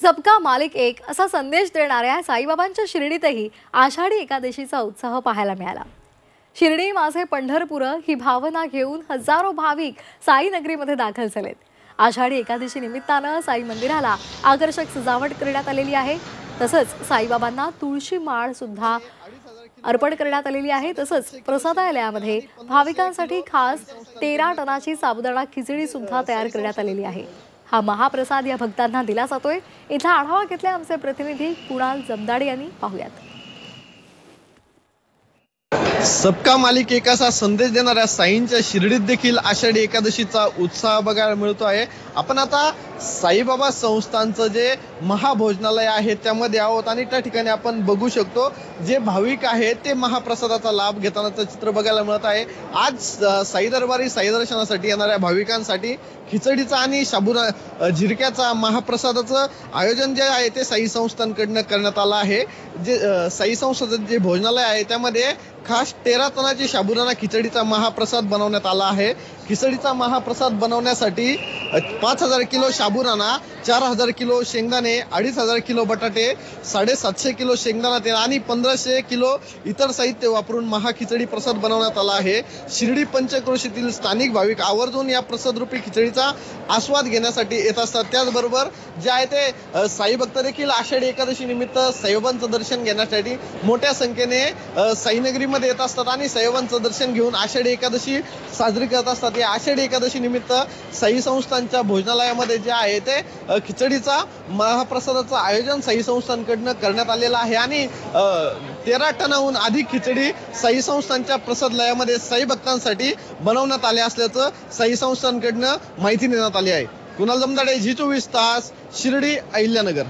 सबका मालिक एक असा संदेश देणाऱ्या साईबाबांच्या शिर्डीतही आषाढी एकादशीचा उत्साह पाहायला मिळाला। शिर्डी माझे पंढरपूर ही भावना घेऊन हजारो भाविक साई नगरीमध्ये दाखल झालेत। आषाढी एकादशी निमित्तानं साई मंदिराला आकर्षक सजावट करण्यात आलेली आहे। तसंच साईबाबांना तुळशी माळ सुद्धा अर्पण करण्यात आलेली आहे। तसंच प्रसादालयामध्ये भाविकांसाठी खास 13 टनाची साबुदाणा खिचडी सुद्धा तयार करण्यात आलेली आहे। हा महाप्रसाद या भक्तांना दिला जातोय। इथला आढावा घेतले आमचे प्रतिनिधी कुणाल जमदाडे यांनी। पाहूयात। सबका मालिक एक असा संदेश देणाऱ्या साईंच्या शिर्डीत देखील आषाढी एकादशीचा उत्साह बघायला मिळतो आहे। आपण आता साईबाबा संस्थानचं जे महाभोजनालय आहे त्यामध्ये आहोत आणि त्या ठिकाणी आपण बघू शकतो जे भाविक आहेत ते महाप्रसादाचा लाभ घेतानाचं चित्र बघायला मिळत आहे। आज साई दरबारी साई दर्शनासाठी येणाऱ्या भाविकांसाठी खिचडीचा आणि साबुदाणा झिरक्याचा महाप्रसादाचं आयोजन जे आहे ते साई संस्थानकडून करण्यात आलं आहे। जे साई संस्थानचं जे भोजनालय आहे त्यामध्ये खास 13 टनाची साबुदाणा खिचडीचा महाप्रसाद बनवण्यात आला आहे। खिचडीचा महाप्रसाद बनवण्यासाठी 5000 किलो साबुदाणा, 4000 किलो शेंगदाणे, 2500 किलो बटाटे, 750 किलो शेंगदाणा तेल आणि 1500 किलो इतर साहित्य वापरून महाखिचडी प्रसाद बनवण्यात आला आहे। शिर्डी पंचक्रोशीतील स्थानिक भाविक आवर्जून या प्रसादरूपी खिचडीचा आस्वाद घेण्यासाठी येत असतात। त्याचबरोबर जे आहे ते साई भक्त देखील आषाढी एकादशी निमित्त साईबाबांचं दर्शन घेण्यासाठी मोठ्या संख्येने साईनगरीमध्ये येत असतात आणि साईबाबांचं दर्शन घेऊन आषाढी एकादशी साजरी करत असतात। या आषाढी एकादशी निमित्त साई संस्थानच्या भोजनालयामध्ये जे आहे ते खिचडीचा महाप्रसादाचं आयोजन साई संस्थानकडून करण्यात आलेलं आहे आणि 13 टनाहून अधिक खिचडी साई संस्थानच्या प्रसादालयामध्ये साई भक्तांसाठी बनवण्यात आले असल्याचं साई संस्थानकडून माहिती देण्यात आली आहे। कुणाल जमदाडे, जी 24 तास, शिर्डी, अहिल्यानगर।